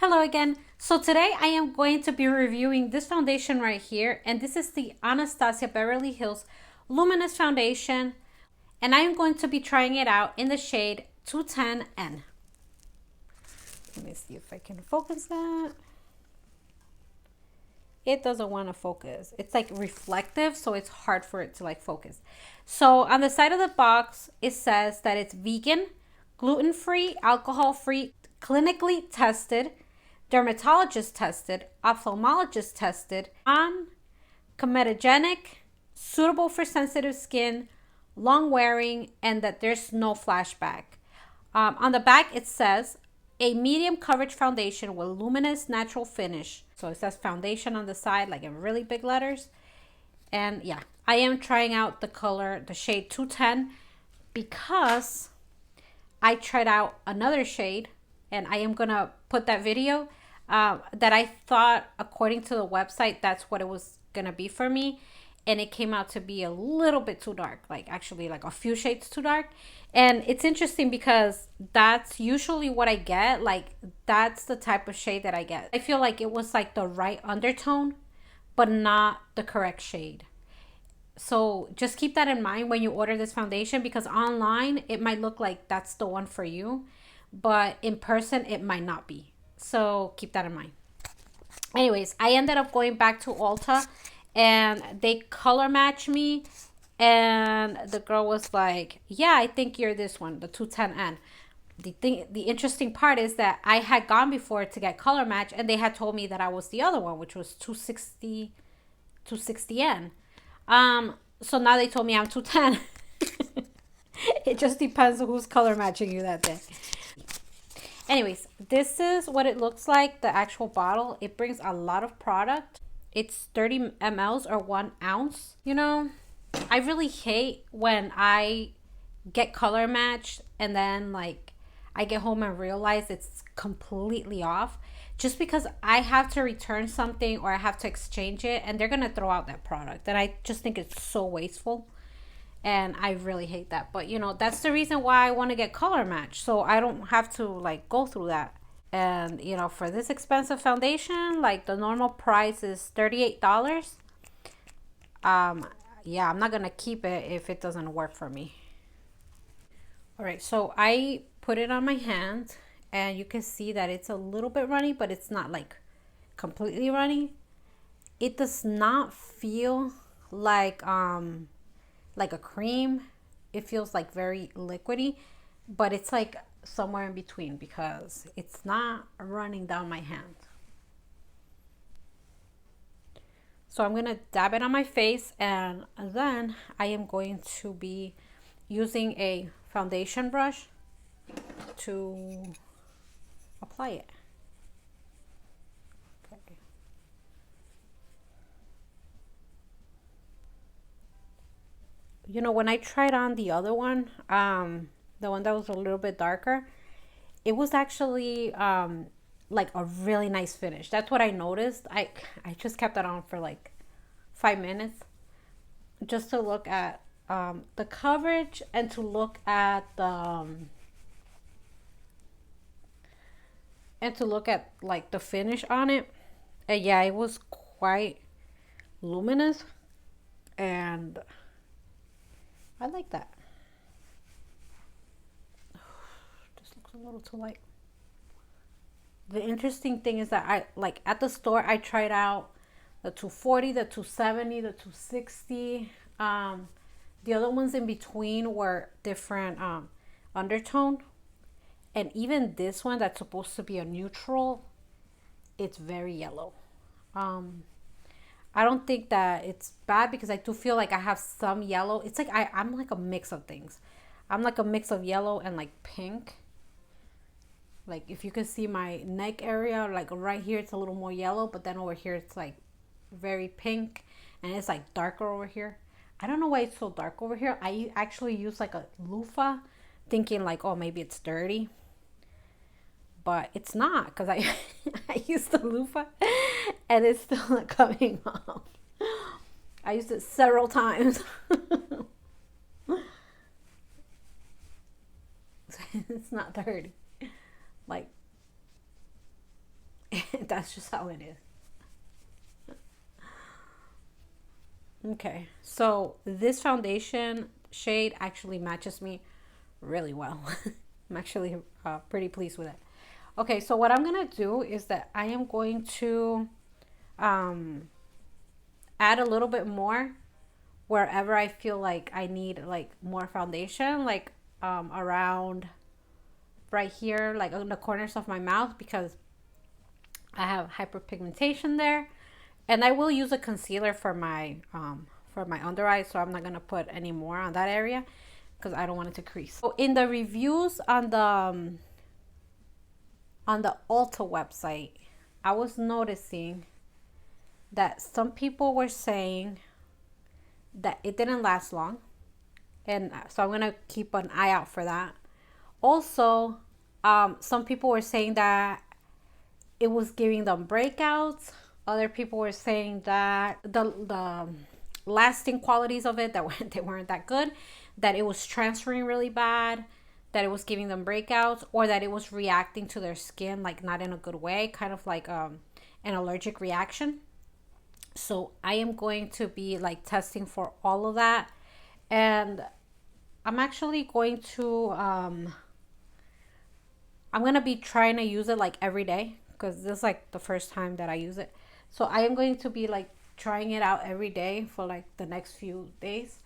Hello again. So today I am going to be reviewing this foundation right here, and this is the Anastasia Beverly Hills Luminous Foundation, and I am going to be trying it out in the shade 210N. Let me see if I can focus that. It doesn't want to focus. It's like reflective, so it's hard for it to like focus. So on the side of the box, it says that it's vegan, gluten-free, alcohol-free, clinically tested, dermatologist tested, ophthalmologist tested, non-comedogenic, suitable for sensitive skin, long wearing, and that there's no flashback. On the back, it says a medium coverage foundation with luminous natural finish. So it says foundation on the side, like in really big letters. And yeah, I am trying out the color, the shade 210, because I tried out another shade, and I am gonna put that video that I thought, according to the website, that's what it was gonna be for me, and it came out to be a little bit too dark, like actually like a few shades too dark. And it's interesting because that's usually what I get, like that's the type of shade that I get. I feel like it was like the right undertone but not the correct shade. So just keep that in mind when you order this foundation, because online it might look like that's the one for you, but in person it might not be. So keep that in mind. Anyways, I ended up going back to Ulta and they color matched me, and the girl was like, yeah, I think you're this one, the 210N. The interesting part is that I had gone before to get color match, and they had told me that I was the other one, which was 260N. So now they told me I'm 210. It just depends on who's color matching you that day. Anyways, this is what it looks like, the actual bottle. It brings a lot of product. It's 30 mLs or 1 ounce. You know, I really hate when I get color matched and then like I get home and realize it's completely off, just because I have to return something or I have to exchange it and they're gonna throw out that product, and I just think it's so wasteful, and I really hate that. But you know, that's the reason why I want to get color match, so I don't have to like go through that. And you know, for this expensive foundation, like the normal price is $38. Yeah, I'm not gonna keep it if it doesn't work for me. All right, so I put it on my hand, and you can see that it's a little bit runny, but it's not like completely runny. It does not feel like a cream. It feels like very liquidy, but it's like somewhere in between because it's not running down my hand. So I'm gonna dab it on my face, and then I am going to be using a foundation brush to apply it. Okay. You know, when I tried on the other one, the one that was a little bit darker, it was actually like a really nice finish. That's what I noticed. I just kept that on for like 5 minutes just to look at the coverage and to look at the like the finish on it. And yeah, it was quite luminous, and I like that. This looks a little too light. The interesting thing is that I like at the store I tried out the 240, the 270, the 260. The other ones in between were different undertone. And even this one that's supposed to be a neutral, it's very yellow. I don't think that it's bad, because I do feel like I have some yellow. It's like I'm like a mix of things. I'm like a mix of yellow and like pink. Like if you can see my neck area, like right here it's a little more yellow, but then over here it's like very pink, and it's like darker over here. I don't know why it's so dark over here. I actually use like a loofah thinking like, oh, maybe it's dirty, but it's not, because I I used the loofah and it's still not coming off. I used it several times. It's not dirty. Like, That's just how it is. Okay, so this foundation shade actually matches me really well. I'm actually pretty pleased with it. Okay, so what I'm gonna do is that I am going to add a little bit more wherever I feel like I need like more foundation, like around right here, like on the corners of my mouth, because I have hyperpigmentation there. And I will use a concealer for my under eye, so I'm not gonna put any more on that area because I don't want it to crease. So in the reviews on the Ulta website, I was noticing that some people were saying that it didn't last long, and so I'm gonna keep an eye out for that. Also, some people were saying that it was giving them breakouts. Other people were saying that the lasting qualities of it, that they weren't that good, that it was transferring really bad, that it was giving them breakouts, or that it was reacting to their skin like not in a good way, kind of like an allergic reaction. So I am going to be like testing for all of that, and I'm actually going to I'm gonna be trying to use it like every day, because this is like the first time that I use it. So I am going to be like trying it out every day for like the next few days,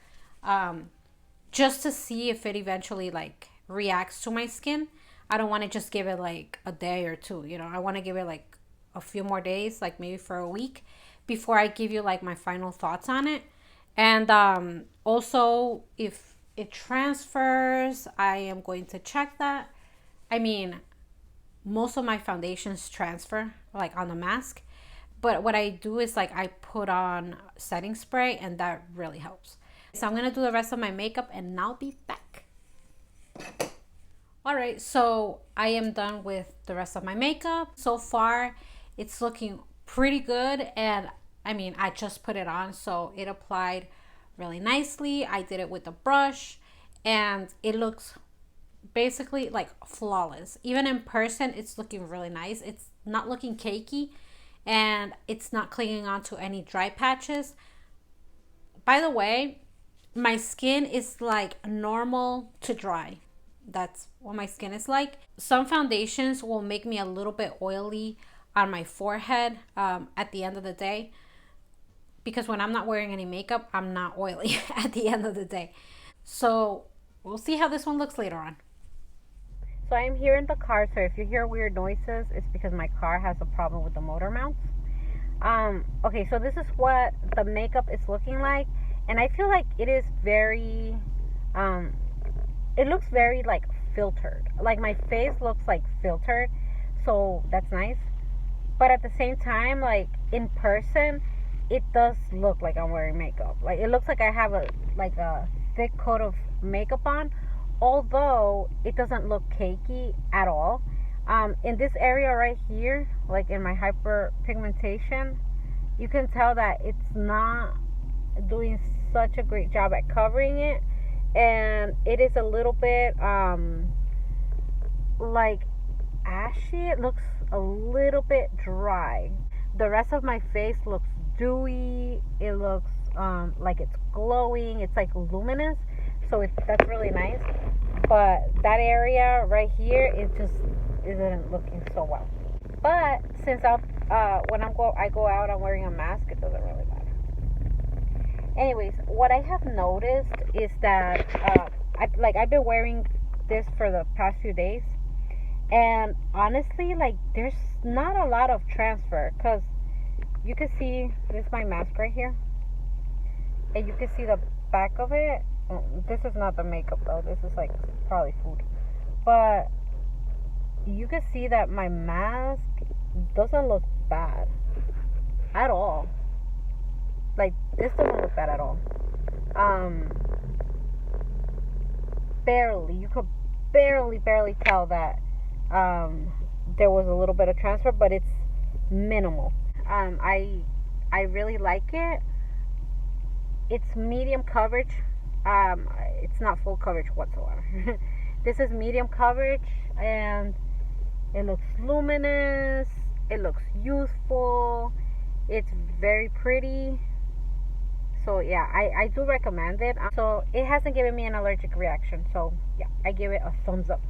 just to see if it eventually like reacts to my skin. I don't want to just give it like a day or two, you know. I want to give it like a few more days, like maybe for a week, before I give you like my final thoughts on it. And also, if it transfers, I am going to check that. I mean, most of my foundations transfer like on the mask, but what I do is like I put on setting spray, and that really helps. So I'm gonna do the rest of my makeup and I'll be back. All right, so I am done with the rest of my makeup. So far it's looking pretty good, and I mean, I just put it on, so it applied really nicely. I did it with a brush, and it looks basically like flawless. Even in person, it's looking really nice. It's not looking cakey, and it's not clinging on to any dry patches. By the way, my skin is like normal to dry. That's what my skin is like. Some foundations will make me a little bit oily on my forehead at the end of the day, because when I'm not wearing any makeup, I'm not oily at the end of the day. So we'll see how this one looks later on. So I am here in the car, so if you hear weird noises, it's because my car has a problem with the motor mounts. Okay, so this is what the makeup is looking like, and I feel like it is very, it looks very like filtered. Like my face looks like filtered, so that's nice. But at the same time, like in person, it does look like I'm wearing makeup. Like it looks like I have a thick coat of makeup on, although it doesn't look cakey at all. In this area right here, like in my hyperpigmentation, you can tell that it's not doing such a great job at covering it, and it is a little bit like ashy. It looks a little bit dry. The rest of my face looks dewy. It looks like it's glowing. It's like luminous, so that's really nice. But that area right here, it just isn't looking so well. But since when I go out, I'm wearing a mask, it doesn't really matter. Anyways, what I have noticed is that I've been wearing this for the past few days, and honestly, like there's not a lot of transfer, because you can see this is my mask right here, and you can see the back of it. This is not the makeup though, this is like probably food, but you can see that my mask doesn't look bad at all. Like this doesn't look bad at all. Barely, you could barely tell that there was a little bit of transfer, but it's minimal. I really like it. It's medium coverage. It's not full coverage whatsoever. This is medium coverage, and it looks luminous, It looks youthful. It's very pretty. So yeah, I do recommend it. So it hasn't given me an allergic reaction. So yeah, I give it a thumbs up.